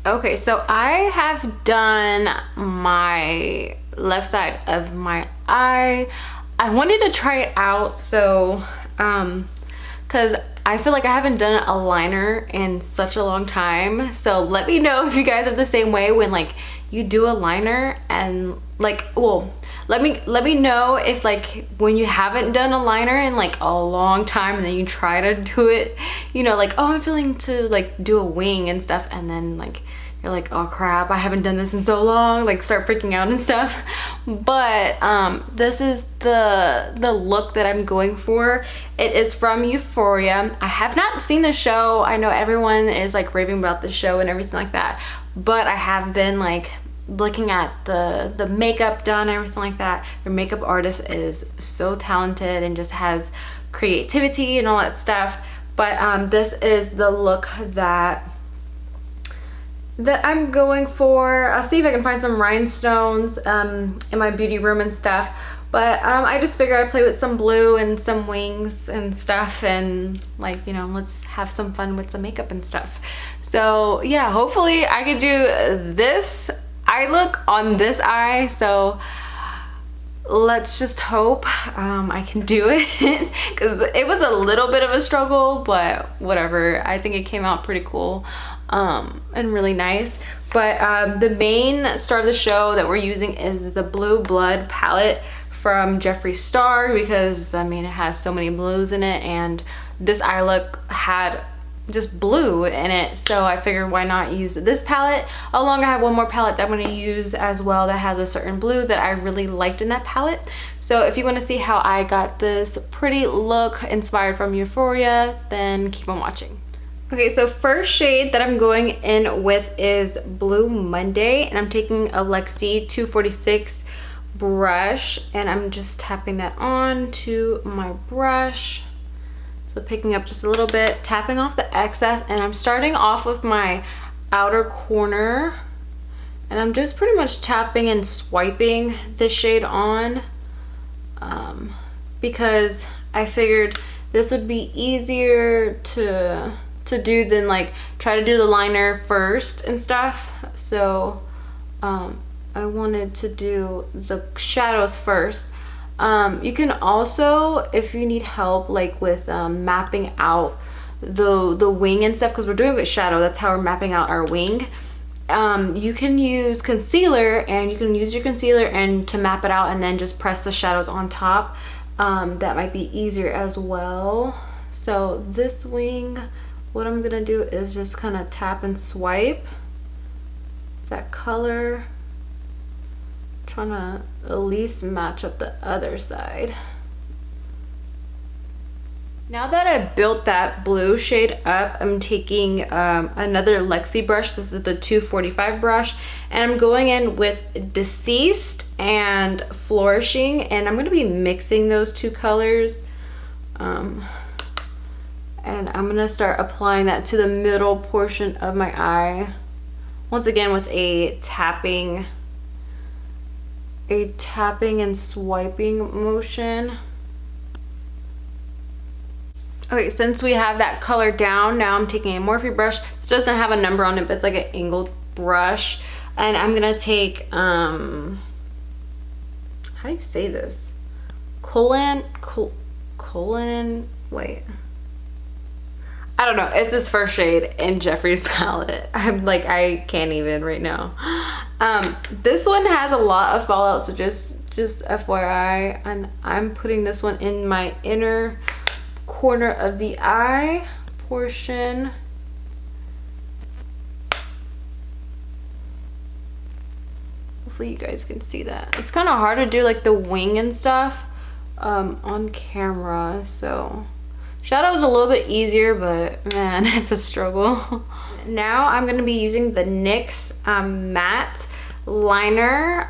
Okay, so I have done my left side of my eye. I wanted to try it out, so because I feel like I haven't done a liner in such a long time. So let me know if you guys are the same way when like you do a liner, and like, well, let me know if like when you haven't done a liner in like a long time and then you try to do it, you know, like, oh, I'm feeling to like do a wing and stuff, and then like you're like, oh crap, I haven't done this in so long, like start freaking out and stuff. But this is the look that I'm going for. It is from Euphoria. I have not seen the show. I know everyone is like raving about the show and everything like that, but I have been like looking at the makeup done and everything like that. Their makeup artist is so talented and just has creativity and all that stuff. But this is the look that I'm going for. I'll see if I can find some rhinestones in my beauty room and stuff. But I just figured I'd play with some blue and some wings and stuff, and like, you know, let's have some fun with some makeup and stuff. So yeah, hopefully I could do this eye look on this eye. So let's just hope I can do it, because it was a little bit of a struggle, but whatever. I think it came out pretty cool and really nice. But the main star of the show that we're using is the Blue Blood palette from Jeffree Star, because I mean, it has so many blues in it, and this eye look had just blue in it, so I figured why not use this palette. Along, I have one more palette that I'm going to use as well that has a certain blue that I really liked in that palette. So if you want to see how I got this pretty look inspired from Euphoria, then keep on watching. Okay, so first shade that I'm going in with is Blue Monday, and I'm taking a Lexi 246 brush, and I'm just tapping that on to my brush. So picking up just a little bit, tapping off the excess, and I'm starting off with my outer corner, and I'm just pretty much tapping and swiping this shade on because I figured this would be easier to do than like try to do the liner first and stuff. So I wanted to do the shadows first. You can also, if you need help like with mapping out the wing and stuff, because we're doing it with shadow, that's how we're mapping out our wing. You can use concealer, and you can use your concealer and to map it out, and then just press the shadows on top. That might be easier as well. So this wing, what I'm gonna do is just kind of tap and swipe that color, trying to at least match up the other side. Now that I built that blue shade up, I'm taking another Lexi brush. This is the 245 brush, and I'm going in with Deceased and Flourishing, and I'm going to be mixing those two colors. And I'm going to start applying that to the middle portion of my eye. Once again with a tapping and swiping motion. Okay, since we have that color down, now I'm taking a Morphe brush. This doesn't have a number on it, but it's like an angled brush. And I'm gonna take, how do you say this? Wait. I don't know, it's this first shade in Jeffree's palette. I'm like, I can't even right now. This one has a lot of fallout, so just FYI, and I'm putting this one in my inner corner of the eye portion. Hopefully you guys can see that. It's kind of hard to do like the wing and stuff on camera, so shadow's a little bit easier, but man, it's a struggle. Now I'm going to be using the NYX matte liner.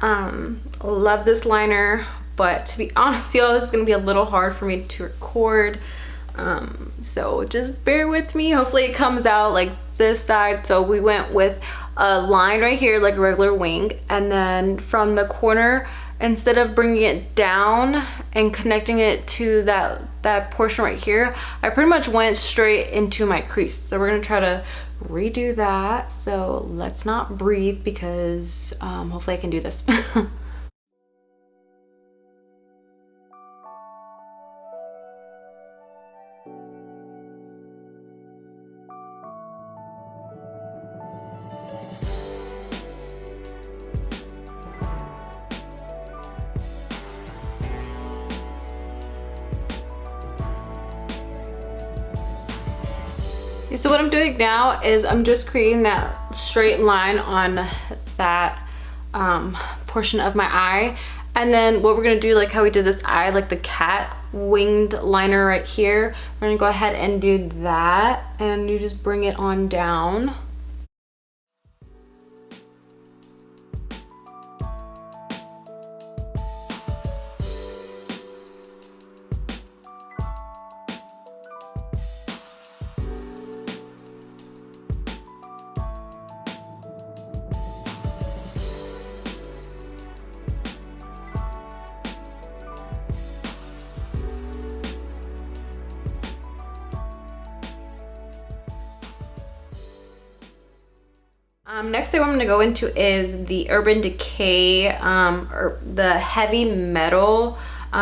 Love this liner, but to be honest, y'all, this is going to be a little hard for me to record. So just bear with me. Hopefully it comes out like this side. So we went with a line right here, like a regular wing, and then from the corner, instead of bringing it down and connecting it to that portion right here, I pretty much went straight into my crease. So we're gonna try to redo that. So let's not breathe because hopefully I can do this. So what I'm doing now is I'm just creating that straight line on that portion of my eye. And then what we're gonna do, like how we did this eye, like the cat winged liner right here, we're gonna go ahead and do that, and you just bring it on down. Next thing I'm going to go into is the Urban Decay, or the heavy metal.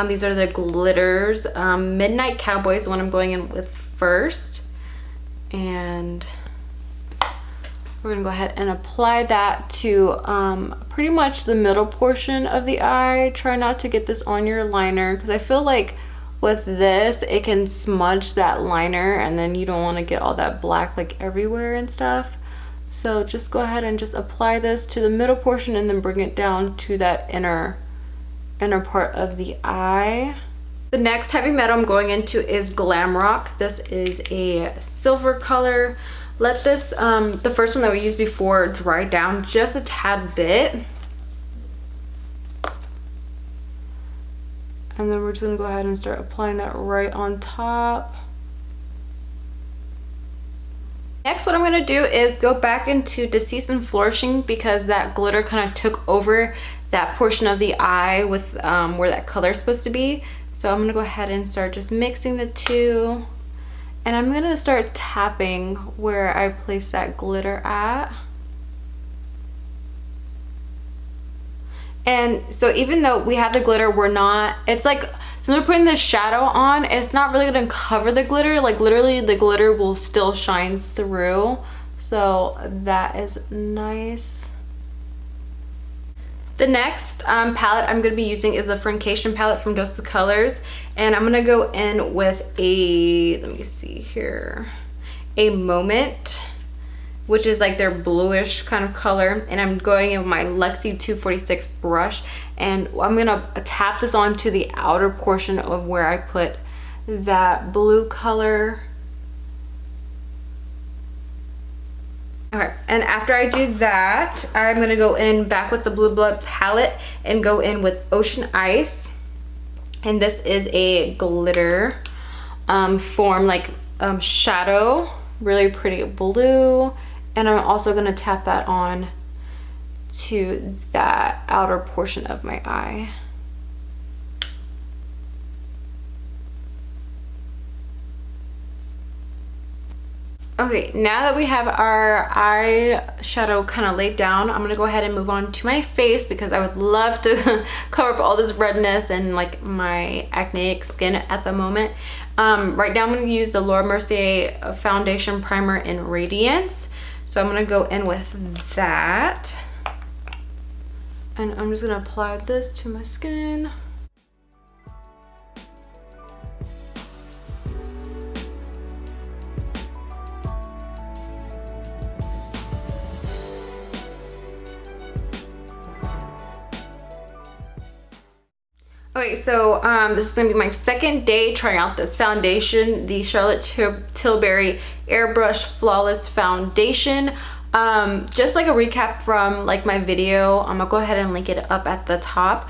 These are the glitters. Midnight Cowboy is what I'm going in with first. And we're going to go ahead and apply that to pretty much the middle portion of the eye. Try not to get this on your liner because I feel like with this, it can smudge that liner and then you don't want to get all that black like everywhere and stuff. So just go ahead and just apply this to the middle portion and then bring it down to that inner part of the eye. The next heavy metal I'm going into is Glam Rock. This is a silver color. Let this, the first one that we used before, dry down just a tad bit. And then we're just gonna go ahead and start applying that right on top. Next, what I'm going to do is go back into Deceased and Flourishing because that glitter kind of took over that portion of the eye with where that color is supposed to be. So I'm going to go ahead and start just mixing the two. And I'm going to start tapping where I place that glitter at. And so even though we have the glitter, we're not, it's like, so we're putting the shadow on, it's not really gonna cover the glitter, like literally the glitter will still shine through. So that is nice. The next palette I'm gonna be using is the Francation palette from Dose of Colors. And I'm gonna go in with a, let me see here, a Moment, which is like their bluish kind of color, and I'm going in with my Lexi 246 brush, and I'm gonna tap this onto the outer portion of where I put that blue color. Okay, and after I do that, I'm gonna go in back with the Blue Blood palette and go in with Ocean Ice, and this is a glitter form, like shadow, really pretty blue. And I'm also going to tap that on to that outer portion of my eye. Okay, now that we have our eyeshadow kind of laid down, I'm going to go ahead and move on to my face because I would love to cover up all this redness and like my acneic skin at the moment. Right now I'm going to use the Laura Mercier Foundation Primer in Radiance. So I'm gonna go in with that, and I'm just gonna apply this to my skin. Okay, so this is gonna be my second day trying out this foundation, the Charlotte Tilbury Airbrush Flawless Foundation. Just like a recap from like my video, I'm gonna go ahead and link it up at the top.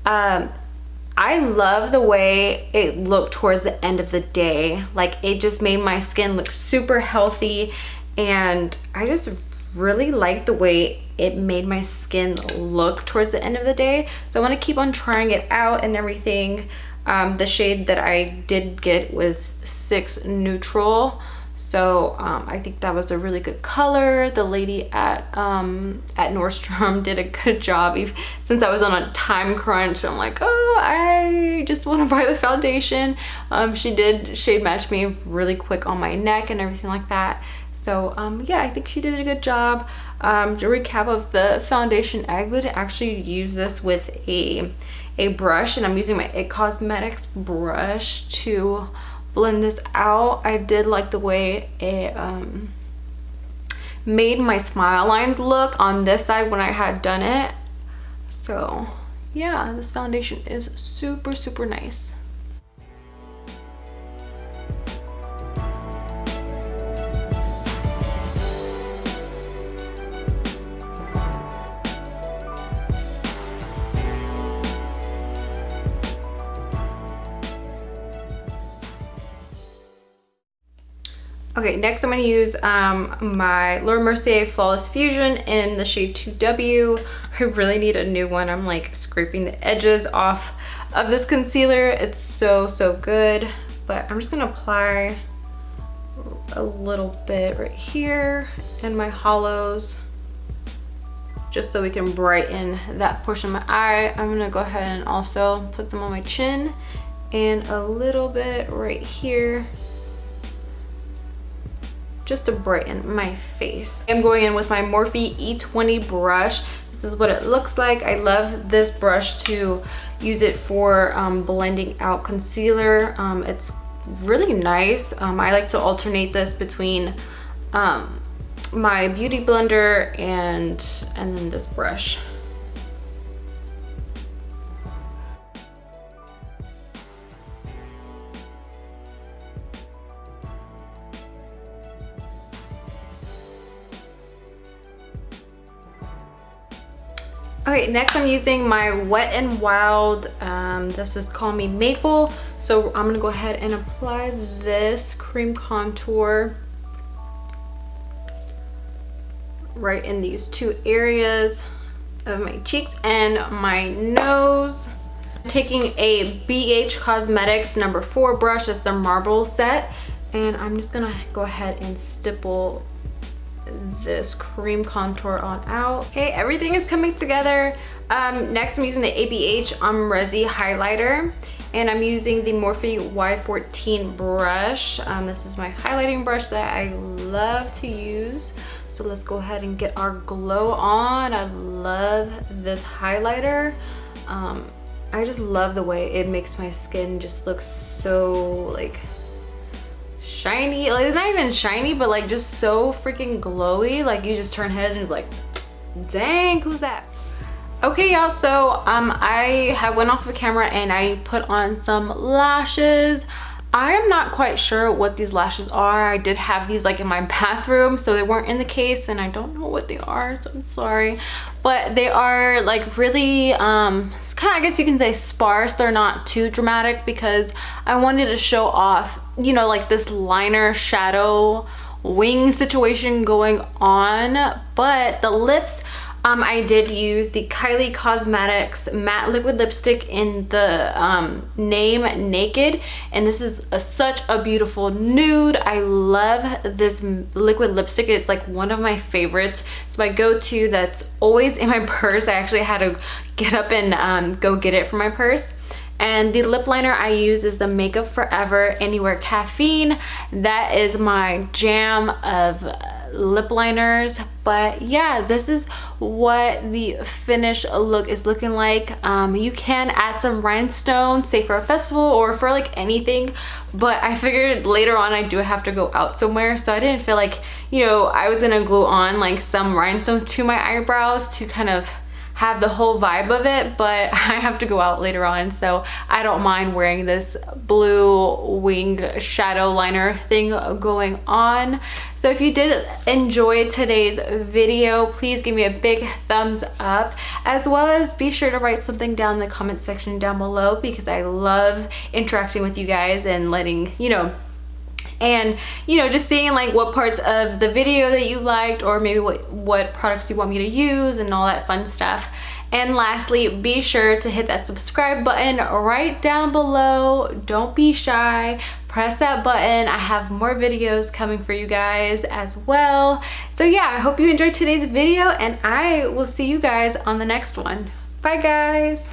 I love the way it looked towards the end of the day. Like it just made my skin look super healthy, and I just really like the way it made my skin look towards the end of the day. So I want to keep on trying it out and everything. The shade that I did get was 6 Neutral. So I think that was a really good color. The lady at Nordstrom did a good job. Since I was on a time crunch, I'm like, oh, I just want to buy the foundation. She did shade match me really quick on my neck and everything like that. So yeah, I think she did a good job. To recap of the foundation, I would actually use this with a brush, and I'm using my IT Cosmetics brush to blend this out. I did like the way it made my smile lines look on this side when I had done it. So yeah, this foundation is super, super nice. Okay, next I'm going to use my Laura Mercier Flawless Fusion in the shade 2W. I really need a new one. I'm like scraping the edges off of this concealer. It's so, so good. But I'm just going to apply a little bit right here in my hollows, just so we can brighten that portion of my eye. I'm going to go ahead and also put some on my chin and a little bit right here, just to brighten my face. I'm going in with my Morphe E20 brush. This is what it looks like. I love this brush to use it for blending out concealer. It's really nice. I like to alternate this between my beauty blender and then this brush. Okay, next I'm using my Wet n Wild, this is Call Me Maple. So I'm gonna go ahead and apply this cream contour right in these two areas of my cheeks and my nose. Taking a BH Cosmetics number 4 brush, that's the marble set, and I'm just gonna go ahead and stipple this cream contour on out. Okay, everything is coming together. Next I'm using the ABH Resi highlighter, and I'm using the Morphe Y14 brush. This is my highlighting brush that I love to use. So let's go ahead and get our glow on. I love this highlighter. I just love the way it makes my skin just look so like shiny. Like, it's not even shiny, but like just so freaking glowy. Like you just turn heads and it's like, dang, who's that? Okay, y'all, so I have went off the camera and I put on some lashes. I am not quite sure what these lashes are. I did have these like in my bathroom, so they weren't in the case, and I don't know what they are, so I'm sorry. But they are like really, it's kind of, I guess you can say, sparse. They're not too dramatic because I wanted to show off, you know, like this liner shadow wing situation going on. But the lips, I did use the Kylie Cosmetics matte liquid lipstick in the name Naked, and this is such a beautiful nude. I love this liquid lipstick. It's like one of my favorites. It's my go-to that's always in my purse. I actually had to get up and go get it from my purse. And the lip liner I use is the Makeup Forever Anywhere Caffeine. That is my jam of lip liners. But yeah, this is what the finished look is looking like. You can add some rhinestones, say for a festival or for like anything, but I figured later on I do have to go out somewhere, so I didn't feel like, you know, I was gonna glue on like some rhinestones to my eyebrows to kind of have the whole vibe of it. But I have to go out later on, so I don't mind wearing this blue wing shadow liner thing going on. So if you did enjoy today's video, please give me a big thumbs up, as well as be sure to write something down in the comment section down below, because I love interacting with you guys and letting you know, and you know, just seeing like what parts of the video that you liked, or maybe what products you want me to use and all that fun stuff. And lastly, be sure to hit that subscribe button right down below. Don't be shy. press that button. I have more videos coming for you guys as well. So yeah, I hope you enjoyed today's video, and I will see you guys on the next one. Bye guys.